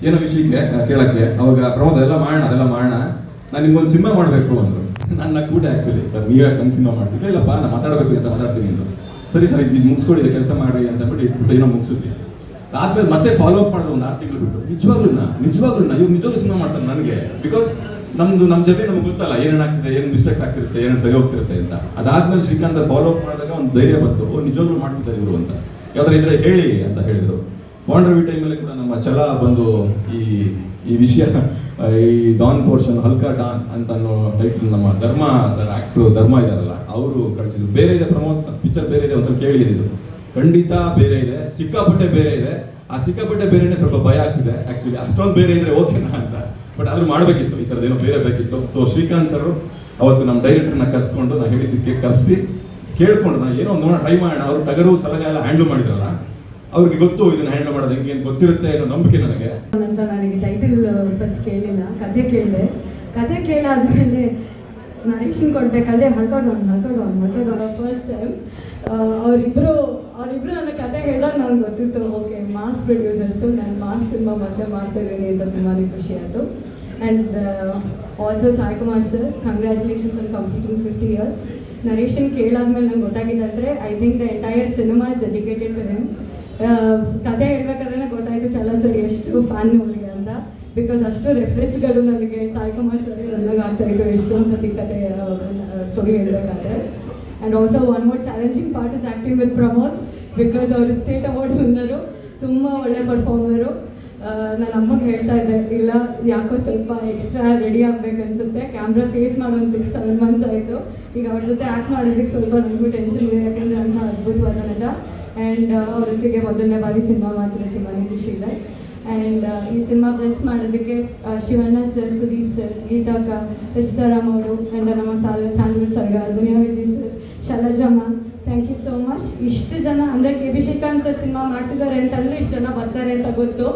ಏನೋ ವಿಷಯಕ್ಕೆ ಕೇಳೋಕ್ಕೆ, ಅವಾಗ ಪ್ರಮೋದ್ ಅದೆಲ್ಲ ಮಾಡೋಣ, ನಾನು ನಿಮ್ಗೊಂದು ಸಿನಿಮಾ ಮಾಡಬೇಕು ಅಂದರು. ನನ್ನ ಕೂಟ ಆ್ಯಕ್ಚುಲಿ, ಸರ್ ನೀವೇ ನನ್ನ ಸಿನಿಮಾ ಮಾಡ್ತಿದ್ದೆ, ಇಲ್ಲಪ್ಪ ನಾನು ಮಾತಾಡಬೇಕು ಅಂತ ಮಾತಾಡ್ತೀನಿ ಅಂದರು. ಸರಿ ಇದು ಮುಗಿಸ್ಕೊಡಿದೆ, ಕೆಲಸ ಮಾಡಿ ಅಂತ ಬಿಟ್ಟು ಏನೋ ಮುಗಿಸಿದ್ವಿ. ಆದ್ಮೇಲೆ ಮತ್ತೆ ಫಾಲೋ ಅಪ್ ಮಾಡೋದು ಒಂದು 6 ತಿಂಗಳು ಬಿಟ್ಟು, ನಿಜವಾಗ್ಲೂ ಇವ್ರು ನಿಜವಾಗ್ಲೂ ಸಿನಿಮಾ ಮಾಡ್ತಾರೆ ನನಗೆ. ಬಿಕಾಸ್ ನಮ್ಮ ಜೊತೆ ನಮ್ಗೆ ಗೊತ್ತಲ್ಲ ಏನೇನಾಗ್ತಿದೆ, ಏನು ಮಿಸ್ಟೇಕ್ಸ್ ಆಗ್ತಿರುತ್ತೆ, ಏನೇನು ಸರಿ ಹೋಗ್ತಿರುತ್ತೆ ಅಂತ. ಅದಾದ್ಮೇಲೆ ಶ್ರೀಕಾಂತ್ ಸರ್ ಫಾಲೋ ಅಪ್ ಮಾಡಿದಾಗ ಒಂದು ಧೈರ್ಯ ಬಂತು, ನಿಜವಾಗ್ಲೂ ಮಾಡ್ತಿದ್ದಾರೆ ಇವರು ಅಂತ. ಯಾವ್ದಾರು ಇದ್ರೆ ಹೇಳಿ ಅಂತ ಹೇಳಿದರು. ಬಾಂಡ್ ರವಿ ಟೈಮಲ್ಲಿ ಕೂಡ ನಮ್ಮ ಛಲ ಬಂದು ಈ ವಿಷಯ, ಈ ಡಾನ್ ಪೋರ್ಷನ್, ಹಲ್ಕಾ ಡಾನ್ ಅಂತ ಅನ್ನೋ ಟೈಟಲ್ ನಮ್ಮ ಧರ್ಮ ಸರ್, ಆಕ್ಟರ್ ಧರ್ಮ ಇದಾರಲ್ಲ, ಅವರು ಕಳಿಸಿದ್ರು. ಬೇರೆ ಇದೆ ಪ್ರಮೋದ್ ಪಿಕ್ಚರ್, ಬೇರೆ ಇದೆ, ಒಂದ್ಸಲ ಕೇಳಿದ್ರು. ಖಂಡಿತ ಬೇರೆ ಇದೆ, ಸಿಕ್ಕಾಪಟ್ಟೆ ಬೇರೆ ಇದೆ. ಆ ಸಿಕ್ಕಾಪಟ್ಟೆ ಬೇರೆನೇ ಸ್ವಲ್ಪ ಭಯ ಆಗ್ತಿದೆ ಆ್ಯಕ್ಚುಲಿ. ಅಷ್ಟೊಂದು ಬೇರೆ ಇದ್ರೆ ಓಕೆನಾ ಅಂತ, ಬಟ್ ಆದ್ರೂ ಮಾಡಬೇಕಿತ್ತು, ಈ ಥರದ್ದೇನೋ ಬೇರೆ ಬೇಕಿತ್ತು. ಸೊ ಶ್ರೀಕಾಂತ್ ಸರ್ ಅವತ್ತು ನಮ್ಮ ಡೈರೆಕ್ಟರ್ನ ಕರ್ಸ್ಕೊಂಡು, ನಾನು ಹೇಳಿದ್ದಕ್ಕೆ ಕರೆಸಿ ಕೇಳ್ಕೊಂಡು, ನಾನು ಏನೋ ನೋಡೋಣ ಟ್ರೈ ಮಾಡೋಣ. ಅವರು ಟಗರು ಸಲಗ ಎಲ್ಲ ಹ್ಯಾಂಡಲ್ ಮಾಡಿದ್ರಲ್ಲ, ಅವ್ರಿಗೆ ಗೊತ್ತು ಇದನ್ನ ಹ್ಯಾಂಡಲ್ ಮಾಡೋದು ಹೆಂಗೆ ಅಂತ ಗೊತ್ತಿರುತ್ತೆ ಅನ್ನೋ ನಂಬಿಕೆ ನನಗೆ. ಅಂತ ನನಗೆ ಟೈಟಲ್ ಫಸ್ಟ್ ಕೇಳಿಲ್ಲ, ಕತೆ ಕೇಳಿದೆ. ಕತೆ ಕೇಳಾದ್ಮೇಲೆ ನರೇಶನ್ ಕೊಡ್ಬೇಕಾದ್ರೆ ಹಲ್ಕಾಡೋಣ ಫಸ್ಟ್ ಟೈಮ್ ಅವರಿಬ್ರು ನನ್ನ ಕತೆ ಹೇಳಿದಾಗ ನನಗೆ ಗೊತ್ತಿತ್ತು, ಓಕೆ ಮಾಸ್ ಪ್ರೊಡ್ಯೂಸರ್ಸು, ನಾನು ಮಾಸ್ ಸಿನಿಮಾ ಮತ್ತೆ ಮಾಡ್ತಾ ಇದ್ದೀನಿ ಅಂತ ತುಂಬಾ ಖುಷಿ ಆಯಿತು. And also Sai Kumar sir, congratulations on completing 50 years. Narration ಕೇಳಾದ್ಮೇಲೆ ನಂಗೆ ಗೊತ್ತಾಗಿದ್ದಂದರೆ, I think the entire cinema is dedicated to him. ಕತೆ ಹೇಳ್ಬೇಕಾದ್ರೆ ಗೊತ್ತಾಯಿತು ಚಲ ಸರ್ ಎಷ್ಟು ಫ್ಯಾನ್ ಅವರಿಗೆ ಅಂತ. ಬಿಕಾಸ್ ಅಷ್ಟು ರೆಫರೆನ್ಸ್ಗಳು ನನಗೆ ಸಾಯಿ ಕುಮಾರ್ ಸರ್ ನನಗೆ ಆಗ್ತಾಯಿತ್ತು ಎಷ್ಟೊಂದು ಸತಿ ಕತೆ ಸ್ಟೋರಿ ಹೇಳಬೇಕಾದ್ರೆ. And also one more challenging part is acting with Pramod, because ಅವರು ಸ್ಟೇಟ್ ಅವಾರ್ಡ್ ವಿನ್ನರು, ತುಂಬ ಒಳ್ಳೆ ಪರ್ಫಾರ್ಮರು. ನಾನು ಅಮ್ಮಗೆ ಹೇಳ್ತಾ ಇದ್ದೆ, ಇಲ್ಲ ಯಾಕೋ ಸ್ವಲ್ಪ ಎಕ್ಸ್ಟ್ರಾ ರೆಡಿ ಆಗ್ಬೇಕು ಅನ್ಸುತ್ತೆ, ಕ್ಯಾಮ್ರಾ ಫೇಸ್ ಮಾಡೋ ಒಂದು 6-7 months ಆಯಿತು. ಈಗ ಅವ್ರ ಜೊತೆ ಆ್ಯಕ್ಟ್ ಮಾಡೋದಕ್ಕೆ ಸ್ವಲ್ಪ ನನಗೂ ಟೆನ್ಷನ್ ಇದೆ, ಯಾಕಂದರೆ ಅಂಥ ಅದ್ಭುತವಾದ ನಟ. ಆ್ಯಂಡ್ ಅವ್ರ ಜೊತೆಗೆ ಮೊದಲನೇ ಬಾರಿ ಸಿನಿಮಾ ಮಾಡ್ತಿರೋದು ತುಂಬಾ ಖುಷಿ ಇದೆ. ಆ್ಯಂಡ್ ಈ ಸಿನಿಮಾ ಪ್ರೆಸ್ ಮಾಡೋದಕ್ಕೆ ಶಿವಣ್ಣ ಸರ್, ಸುದೀಪ್ ಸರ್, ಗೀತಾಕ, ರಚಿತಾರಾಮ್ ಅವರು, ಆ್ಯಂಡ್ ನಮ್ಮ ಸಾಂದ್ರ ಸರ್ಗ, Duniya Vijay sir, Shailaja ma'am, thank you so much. ಇಷ್ಟು ಜನ ಅಂದರೆ K B Srikanth sir cinema ಮಾಡ್ತಿದ್ದಾರೆ ಅಂತಂದರೆ ಇಷ್ಟು ಜನ ಬರ್ತಾರೆ ಅಂತ ಗೊತ್ತು.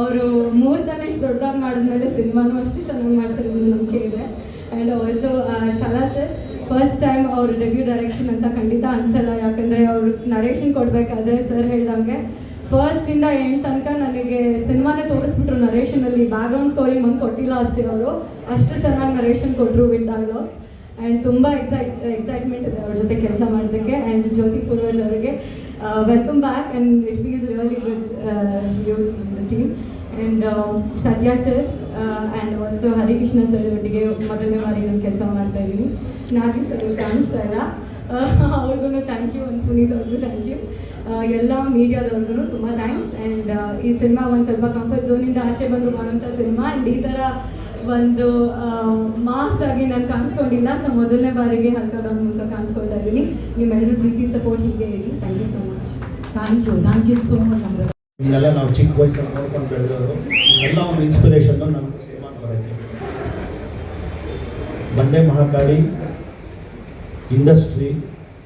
ಅವರು 3 ತಾನೇ ಇಷ್ಟು ದೊಡ್ಡದಾಗಿ ಮಾಡಿದ್ಮೇಲೆ ಸಿನಿಮಾನು ಅಷ್ಟು ಚೆನ್ನಾಗಿ ಮಾಡ್ತಾರೆ ಅನ್ನೋ ನಂಬಿಕೆ ಇದೆ. ಆ್ಯಂಡ್ ಆಲ್ಸೋ ಛಲ ಸರ್, ಫಸ್ಟ್ ಟೈಮ್ ಅವ್ರ ಡೆಬ್ಯೂ ಡೈರೆಕ್ಷನ್ ಅಂತ ಖಂಡಿತ ಅನಿಸಲ್ಲ, ಯಾಕಂದರೆ ಅವರು ನರೇಷನ್ ಕೊಡಬೇಕಾದ್ರೆ ಸರ್ ಹೇಳ್ದಂಗೆ ಫಸ್ಟಿಂದ ಎಂಡ್ ತನಕ ನನಗೆ ಸಿನಿಮಾನೇ ತೋರಿಸ್ಬಿಟ್ರು. ನರೇಷನಲ್ಲಿ ಬ್ಯಾಕ್ಗ್ರೌಂಡ್ ಸ್ಕೋರಿಂಗ್ ಒಂದು ಕೊಟ್ಟಿಲ್ಲ ಅಷ್ಟೇ, ಅವರು ಅಷ್ಟು ಚೆನ್ನಾಗಿ ನರೇಷನ್ ಕೊಟ್ಟರು ವಿತ್ ಡೈಲಾಗ್ಸ್. ಆ್ಯಂಡ್ ತುಂಬ ಎಕ್ಸೈಟ್ಮೆಂಟ್ ಇದೆ ಅವ್ರ ಜೊತೆ ಕೆಲಸ ಮಾಡೋದಕ್ಕೆ. ಆ್ಯಂಡ್ ಜ್ಯೋತಿ ಪೂರ್ವಜ್ ಅವರಿಗೆ welcome back, and it feels really good you the team. And Satya sir and also Harikrishna sir ಒಟ್ಟಿಗೆ ಮೊದಲನೇ ಬಾರಿ ನಾನು ಕೆಲಸ ಮಾಡ್ತಾ ಇದ್ದೀನಿ. ನಾಗಿ ಸರ್ ಕಾಣಿಸ್ತಾ ಇಲ್ಲ, ಅವ್ರಿಗೂ ಥ್ಯಾಂಕ್ ಯು. ಒಂದು ಪುನೀತ್ ಅವ್ರಿಗೂ ಥ್ಯಾಂಕ್ ಯು. ಎಲ್ಲ ಮೀಡಿಯಾದವ್ರಿಗೂ ತುಂಬ ಥ್ಯಾಂಕ್ಸ್. ಆ್ಯಂಡ್ ಈ ಸಿನಿಮಾ ಒಂದು ಸ್ವಲ್ಪ ಕಂಫರ್ಟ್ ಝೋನಿಂದ ಆಚೆ ಬಂದು ಮಾಡೋಂಥ ಸಿನಿಮಾ. ಆ್ಯಂಡ್ ಈ ಥರ ಒಂದು ಮಾಸ್ ಆಗಿ ನಾನು ಕಾಣಿಸ್ಕೊಂಡಿಲ್ಲ, ಸೊ ಮೊದಲನೇ ಬಾರಿಗೆ ಹಲ್ಕಾ ಮೂಲಕ ಕಾಣಿಸ್ಕೊಳ್ತಾ ಇದ್ದೀನಿ. ನಿಮ್ಮೆಲ್ಲರೂ ಪ್ರೀತಿ ಸಪೋರ್ಟ್ ಹೀಗೆ ಇರಿ. Thank you so much. Thank you so much Amrutha. ಇದನ್ನೆಲ್ಲ ನಾವು ಚಿಕ್ಕ ವಯಸ್ಸಲ್ಲಿ ನೋಡ್ಕೊಂಡು ಬೆಳೆದವರು, ಎಲ್ಲ ಒಂದು ಇನ್ಸ್ಪಿರೇಷನ್ನು ನಮಗೆ ಸಿನಿಮಾ ಬರೋಕ್ಕೆ. ಬಂಡೆ ಮಹಾಕಾಳಿ ಇಂಡಸ್ಟ್ರಿ,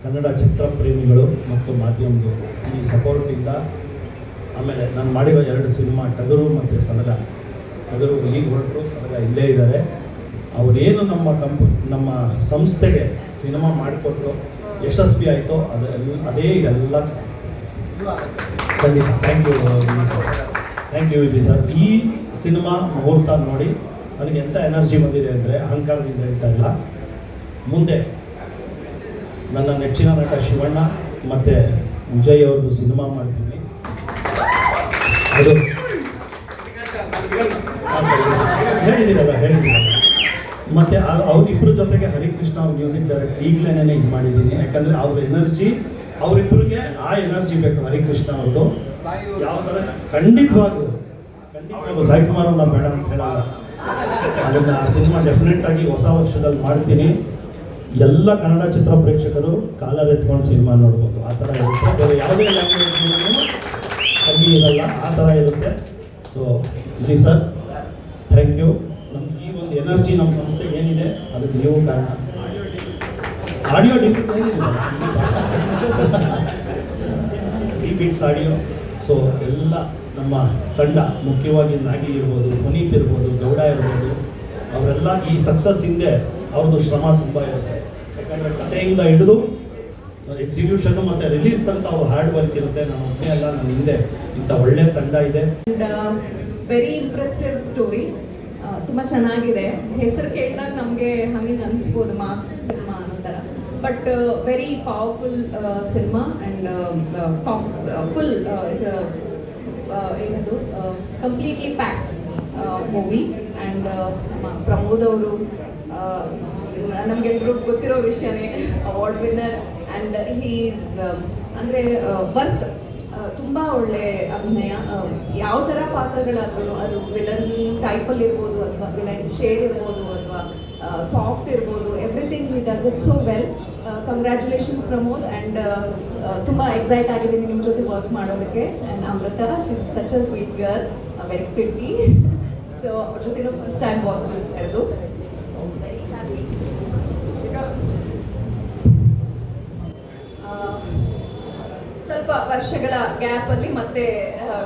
ಕನ್ನಡ ಚಿತ್ರ ಪ್ರೇಮಿಗಳು ಮತ್ತು ಮಾಧ್ಯಮದವರು ಈ ಸಪೋರ್ಟಿಂದ, ಆಮೇಲೆ ನಾನು ಮಾಡಿರೋ 2 ಸಿನಿಮಾ ಟಗರು ಮತ್ತು ಸಲಗ. ಟಗರು ಈಗ ಹೊರಟರು, ಸಲಗ ಇಲ್ಲೇ ಇದ್ದಾರೆ. ಅವರೇನು ನಮ್ಮ ಸಂಸ್ಥೆಗೆ ಸಿನಿಮಾ ಮಾಡಿಕೊಟ್ರು, ಯಶಸ್ವಿ ಆಯಿತೋ ಅದೇ ಇದೆಲ್ಲ ಖಂಡಿತ. Thank you sir, thank you Vijay sir. ಈ ಸಿನಿಮಾ ಮುಹೂರ್ತ ನೋಡಿ ನನಗೆ ಎಂಥ ಎನರ್ಜಿ ಬಂದಿದೆ ಅಂದರೆ, ಅಹಂಕಾರದಿಂದ ಹೇಳ್ತಾ ಇಲ್ಲ. ಮುಂದೆ ನನ್ನ ನೆಚ್ಚಿನ ನಟ ಶಿವಣ್ಣ ಮತ್ತು ವಿಜಯ್ ಅವ್ರದ್ದು ಸಿನಿಮಾ ಮಾಡ್ತೀನಿ. ಅದು ಹೇಳಿದ್ದೀರಲ್ಲ. ಮತ್ತು ಅವರಿಬ್ಬರ ಜೊತೆಗೆ ಹರಿಕೃಷ್ಣ ಅವ್ರ ಮ್ಯೂಸಿಕ್ ಡೈರೆಕ್ಟರ್ ಈಗಲೇ ಇದು ಮಾಡಿದ್ದೀನಿ. ಯಾಕಂದರೆ ಅವ್ರ ಎನರ್ಜಿ, ಅವರಿಬ್ಬರಿಗೆ ಆ ಎನರ್ಜಿ ಬೇಕು. ಹರಿಕೃಷ್ಣ ಅವ್ರದ್ದು ಯಾವ ಥರ ಖಂಡಿತವಾಗೂ ಸಾಯಿ ಕುಮಾರ್ ನಾನು ಬೇಡ ಅಂತ ಹೇಳಲ್ಲ. ಅದನ್ನು ಆ ಸಿನಿಮಾ ಡೆಫಿನೆಟ್ಟಾಗಿ ಹೊಸ ವರ್ಷದಲ್ಲಿ ಮಾಡ್ತೀನಿ. ಎಲ್ಲ ಕನ್ನಡ ಚಿತ್ರ ಪ್ರೇಕ್ಷಕರು ಕಾಲರೆತ್ಕೊಂಡು ಸಿನಿಮಾ ನೋಡ್ಬೋದು. ಆ ಥರ ಇರುತ್ತೆ, ಬೇರೆ ಯಾವುದೇ ಲ್ಯಾಂಗ್ವೇಜ್ ಕಮ್ಮಿ ಇರಲ್ಲ, ಆ ಥರ ಇರುತ್ತೆ. ಸೊ ಜಿ ಸರ್, ಥ್ಯಾಂಕ್ ಯು. ನಮ್ಗೆ ಈ ಒಂದು ಎನರ್ಜಿ ನಮ್ಮ ಸಂಸ್ಥೆಗೆ ಏನಿದೆ ಅದಕ್ಕೆ ನೀವು ಕಾರಣ. Audio beats audio. ಸೊ ಎಲ್ಲ ನಮ್ಮ ತಂಡ, ಮುಖ್ಯವಾಗಿ ನಾಗಿ ಇರ್ಬೋದು, ಪುನೀತ್ ಇರ್ಬೋದು, ಗೌಡ ಇರ್ಬೋದು, ಅವರೆಲ್ಲ ಈ ಸಕ್ಸಸ್ ಹಿಂದೆ ಅವ್ರದ್ದು ಶ್ರಮ ತುಂಬ ಇರುತ್ತೆ. ಯಾಕಂದರೆ ಕಥೆಯಿಂದ ಹಿಡಿದು ಎಕ್ಸಿಕ್ಯೂಷನ್ನು ಮತ್ತು ರಿಲೀಸ್ ತನಕ ಅವ್ರು ಹಾರ್ಡ್ ವರ್ಕ್ ಇರುತ್ತೆ. ನಾನು ಒಬ್ಬನೇ ಅಲ್ಲ, ನನ್ನ ಹಿಂದೆ ಇಂಥ ಒಳ್ಳೆ ತಂಡ ಇದೆ. ವೆರಿ ಇಂಪ್ರೆಸಿವ್ ಸ್ಟೋರಿ, ತುಂಬ ಚೆನ್ನಾಗಿದೆ. ಹೆಸರು ಕೇಳಿದಾಗ ನಮಗೆ ಹಂಗೆ ಅನಿಸ್ಬೋದು ಮಾಸ್ ಸಿನಿಮಾ ಅನ್ನೋ ಥರ, but very powerful cinema. And full it's ಏನದು completely packed movie. And Pramod ಅವರು ನಮಗೆಲ್ಲರೂ ಗೊತ್ತಿರೋ ವಿಷಯನೇ, ಅವಾರ್ಡ್ ವಿನ್ನರ್. ಆ್ಯಂಡ್ ಹೀಸ್ ಅಂದರೆ ವರ್ತ್, ತುಂಬ ಒಳ್ಳೆ ಅಭಿನಯ. ಯಾವ ಥರ ಪಾತ್ರಗಳಾದ್ರೂ, ಅದು ವಿಲನ್ ಟೈಪಲ್ಲಿ ಇರ್ಬೋದು, ಅಥವಾ ವಿಲನ್ ಶೇಡ್ ಇರ್ಬೋದು, ಅಥವಾ ಸಾಫ್ಟ್ ಇರ್ಬೋದು, everything he does it so well. Congratulations Pramod. And ತುಂಬ ಎಕ್ಸೈಟ್ ಆಗಿದ್ದೀನಿ ನಿಮ್ಮ ಜೊತೆ ವರ್ಕ್ ಮಾಡೋದಕ್ಕೆ. And Amrutha, she is such a sweet girl, very pretty. So ಅವ್ರ ಜೊತೆನೂ ಫಸ್ಟ್ ಟೈಮ್ ವರ್ಕ್ ಮಾಡ್ತಾ ಇರೋದು, ವೆರಿ ಹ್ಯಾಪಿ. ಸ್ವಲ್ಪ ವರ್ಷಗಳ ಗ್ಯಾಪಲ್ಲಿ ಮತ್ತೆ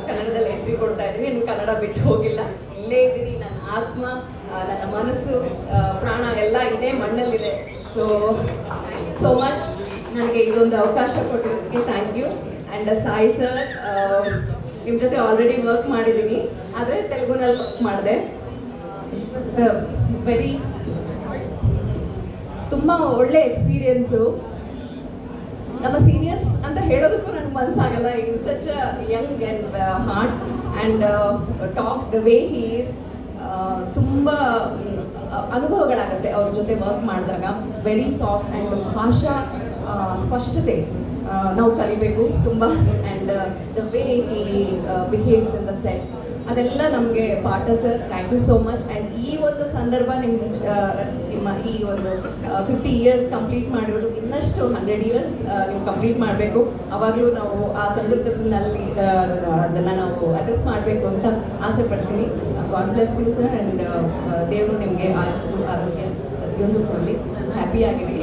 ಕನ್ನಡದಲ್ಲಿ ಎಂಟ್ರಿ ಕೊಡ್ತಾ ಇದ್ದೀನಿ. ಇನ್ನು ಕನ್ನಡ ಬಿಟ್ಟು ಹೋಗಿಲ್ಲ, ಇಲ್ಲೇ ಇದ್ದೀನಿ. ನನ್ನ ಆತ್ಮ, ನನ್ನ ಮನಸ್ಸು, ಪ್ರಾಣ ಎಲ್ಲ ಇದೇ ಮಣ್ಣಲ್ಲಿದೆ. So thank you so much, ನನಗೆ ಇದೊಂದು ಅವಕಾಶ ಕೊಟ್ಟಿರೋದಕ್ಕೆ thank you. And Sai sir, ನಿಮ್ಮ ಜೊತೆ ಆಲ್ರೆಡಿ ವರ್ಕ್ ಮಾಡಿದ್ದೀನಿ, ಆದರೆ ತೆಲುಗುನಲ್ಲಿ ವರ್ಕ್ ಮಾಡಿದೆ. ವೆರಿ ತುಂಬ ಒಳ್ಳೆ ಎಕ್ಸ್ಪೀರಿಯನ್ಸು. ನಮ್ಮ ಸೀನಿಯರ್ಸ್ ಅಂತ ಹೇಳೋದಕ್ಕೂ ನನಗೆ ಮನಸ್ಸಾಗಲ್ಲ. Is such a young and heart and talk the way he is. ತುಂಬ ಅನುಭವಗಳಾಗುತ್ತೆ ಅವ್ರ ಜೊತೆ ವರ್ಕ್ ಮಾಡಿದಾಗ. ವೆರಿ ಸಾಫ್ಟ್ ಆ್ಯಂಡ್ ಭಾಷಾ ಸ್ಪಷ್ಟತೆ ನಾವು ಕಲಿಬೇಕು ತುಂಬ. And the way he behaves in the set ಅದೆಲ್ಲ ನಮಗೆ ಪಾಠ sir. Thank you so much. And ಈ ಒಂದು ಸಂದರ್ಭ ನಿಮ್ಮ ಈ ಒಂದು 50 ಇಯರ್ಸ್ ಕಂಪ್ಲೀಟ್ ಮಾಡಿರೋದು, ಇನ್ನಷ್ಟು 100 ಇಯರ್ಸ್ ನೀವು ಕಂಪ್ಲೀಟ್ ಮಾಡಬೇಕು. ಅವಾಗಲೂ ನಾವು ಆ ಸಂದರ್ಭದಲ್ಲಿ ಅದನ್ನು ನಾವು ಅಡ್ರೆಸ್ ಮಾಡಬೇಕು ಅಂತ ಆಸೆ ಪಡ್ತೀನಿ. God bless you sir. And ದೇವರು ನಿಮಗೆ ಆಯಸ್ಸು ಆರೋಗ್ಯ ಪ್ರತಿಯೊಂದು ಕೊಡಲಿ. ಹ್ಯಾಪಿ ಆಗಿರಿ.